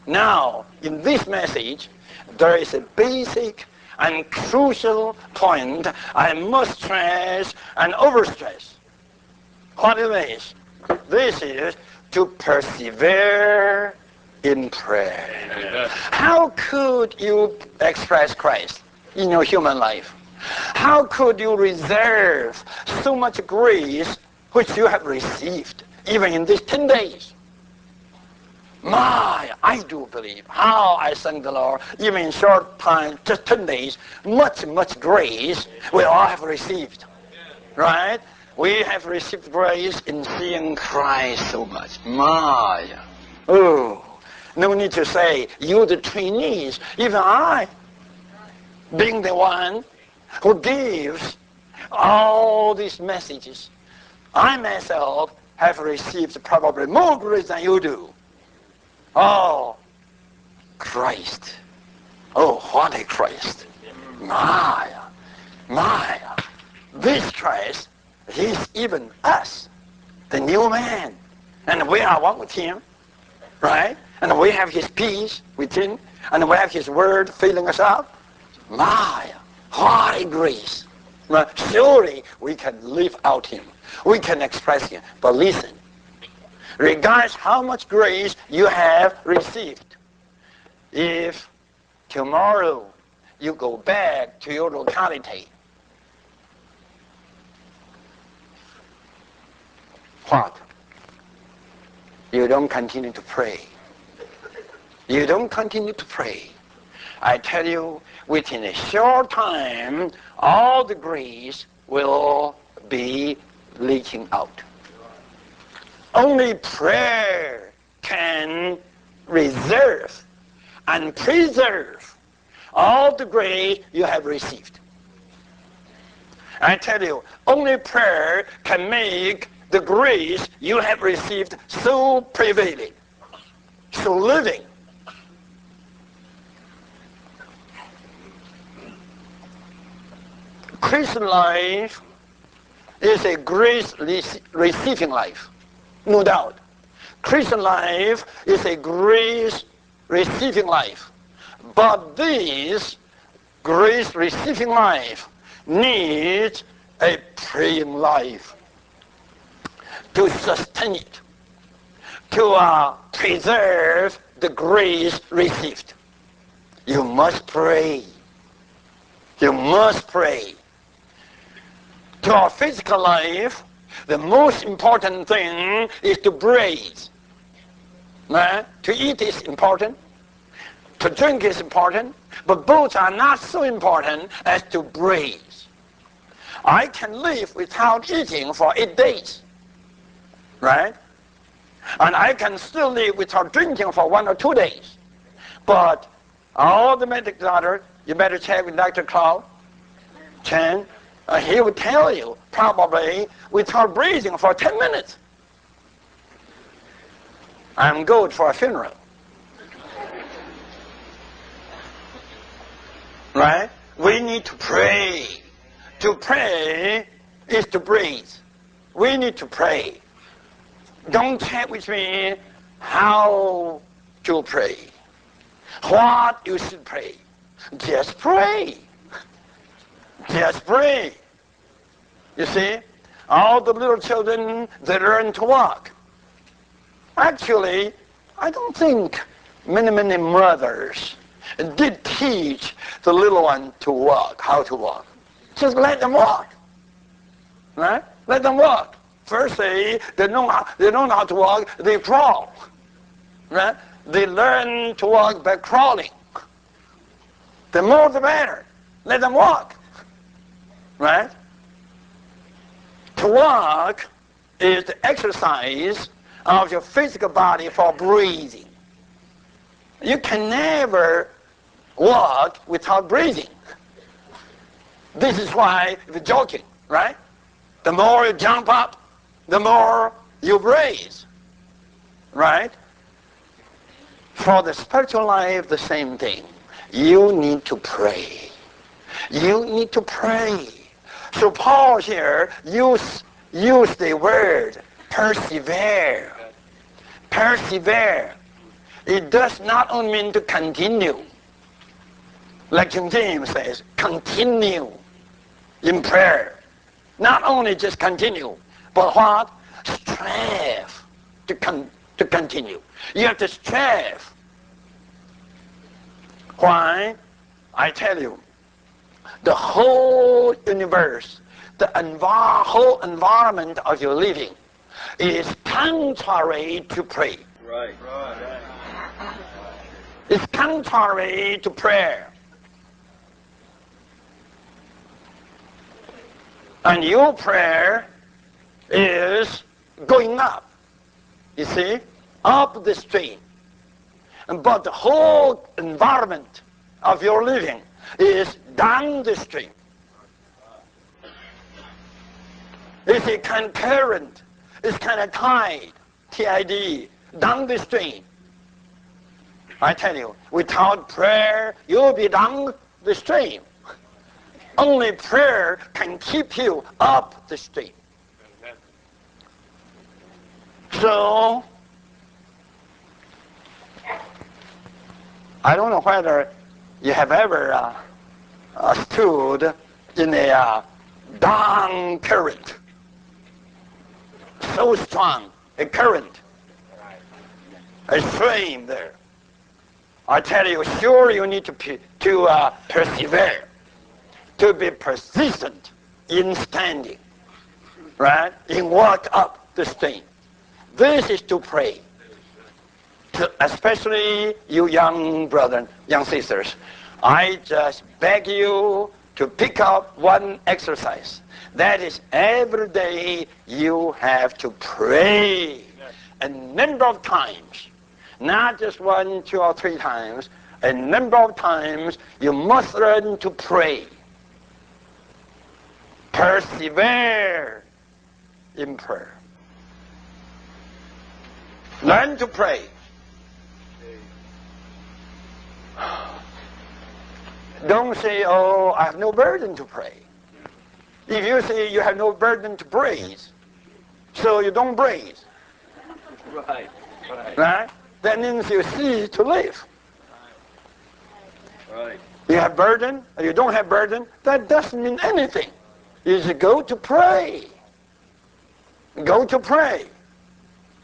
Now, in this message, there is a basic and crucial point I must stress and overstress. What it is? This is to persevere in prayer. How could you express Christ in your human life? How could you reserve so much grace which you have received even in these 10 days? I do believe how I thank the Lord, even in short time, just 10 days, much grace we all have received. Right? We have received grace in seeing Christ so much. No need to say, you the trainees, even I, being the one who gives all these messages, I myself have received probably more grace than you do. Oh, Christ. Oh, what a Christ. This Christ is even us, the new man. And we are one with him, right? And we have his peace within, and we have his word filling us up. What a grace. Surely we can live out him. We can express him. But listen, regardless how much grace you have received, if tomorrow you go back to your locality, what? You don't continue to pray. You don't continue to pray. I tell you, within a short time, all the grace will be leaking out. Only prayer can reserve and preserve all the grace you have received. I tell you, only prayer can make the grace you have received so prevailing, so living. Christian life is a grace receiving life, no doubt. Christian life is a grace receiving life. But this grace receiving life needs a praying life to sustain it, to preserve the grace received. You must pray. You must pray. To our physical life, the most important thing is to breathe. To eat is important. To drink is important. But both are not so important as to breathe. I can live without eating for 8 days. Right? And I can still live without drinking for 1 or 2 days. But all the medical doctors, you better check with Dr. Claude Chen. He will tell you probably without breathing for 10 minutes. I'm good for a funeral. Right? We need to pray. To pray is to breathe. We need to pray. Don't check with me how to pray. What you should pray. Just pray. Just pray. You see, all the little children, they learn to walk. Actually, I don't think many mothers did teach the little one to walk, how to walk. Just let them walk. Right? Let them walk. First they don't know how to walk, they crawl. Right? They learn to walk by crawling. The more the better. Let them walk. Right? To walk is the exercise of your physical body for breathing. You can never walk without breathing. This is why you're joking, right? The more you jump up, the more you breathe. Right? For the spiritual life, the same thing. You need to pray. You need to pray. So Paul here used the word persevere. Persevere. It does not only mean to continue. Like King James says, continue in prayer. Not only just continue, but what? Strive to continue. You have to strive. Why? I tell you, the whole universe, the whole environment of your living is contrary to pray. Right. It's contrary to prayer. And your prayer is going up, you see, up the stream. But the whole environment of your living is down the stream. It's a kind of current. It's kind of tide, T-I-D, down the stream. I tell you, without prayer, you'll be down the stream. Only prayer can keep you up the stream. So, I don't know whether you have ever stood in a down current. So strong, a current, a stream there. I tell you, sure you need to persevere, to be persistent in standing, right? In walk up the stream. This is to pray. Especially you young brothers, young sisters, I just beg you to pick up one exercise. That is, every day you have to pray a number of times. Not just 1, 2, or 3 times. A number of times you must learn to pray. Persevere in prayer. Learn to pray. Don't say, oh, I have no burden to pray. If you say you have no burden to praise, so you don't praise. Right? That means you cease to live. Right. You have burden, or you don't have burden, that doesn't mean anything. You just go to pray. Go to pray.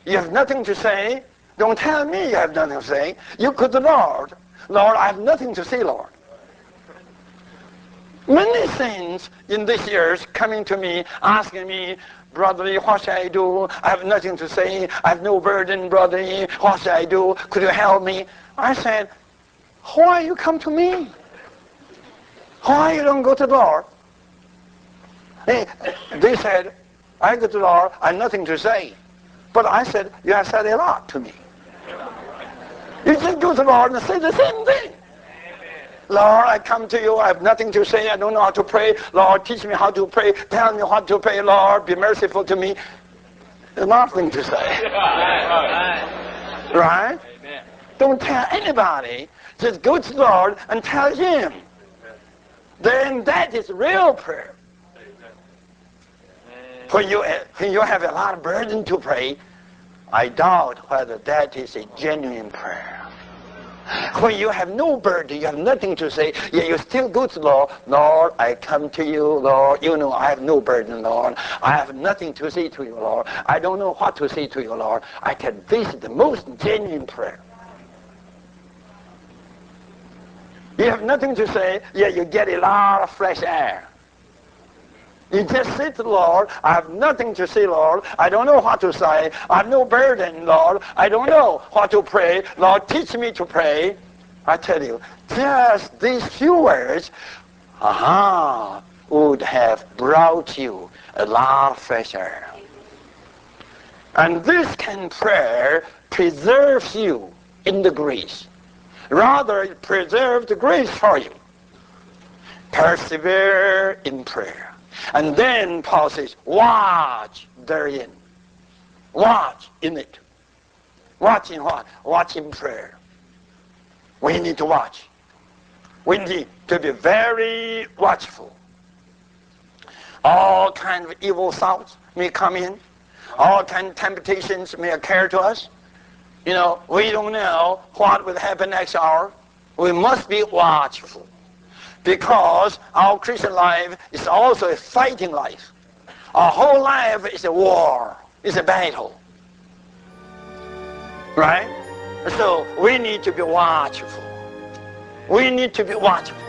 You have nothing to say, don't tell me you have nothing to say. You could, Lord, I have nothing to say, Lord. Many saints in these years coming to me, asking me, Brother, what should I do? I have nothing to say. I have no burden, brother. What should I do? Could you help me? I said, why you come to me? Why you don't go to the Lord? They said, I go to the Lord, I have nothing to say. But I said, you have said a lot to me. You just go to the Lord and say the same thing. Lord, I come to you, I have nothing to say, I don't know how to pray. Lord, teach me how to pray. Tell me what to pray. Lord, be merciful to me. There's nothing to say. Right? Don't tell anybody. Just go to the Lord and tell Him. Then that is real prayer. When you have a lot of burden to pray, I doubt whether that is a genuine prayer. When you have no burden, you have nothing to say, yet you still go to the Lord. Lord, I come to you, Lord. You know I have no burden, Lord. I have nothing to say to you, Lord. I don't know what to say to you, Lord. I tell you, this is the most genuine prayer. You have nothing to say, yet you get a lot of fresh air. You just say to the Lord, I have nothing to say, Lord. I don't know what to say. I have no burden, Lord. I don't know what to pray. Lord, teach me to pray. I tell you, just these few words, would have brought you a lot of fresh air. And this kind of prayer preserves you in the grace. Rather, it preserves the grace for you. Persevere in prayer. And then Paul says, watch therein. Watch in it. Watch in what? Watch in prayer. We need to watch. We need to be very watchful. All kinds of evil thoughts may come in. All kinds of temptations may occur to us. We don't know what will happen next hour. We must be watchful, because our Christian life is also a fighting life. Our whole life is a war, is a battle. Right? So we need to be watchful. We need to be watchful.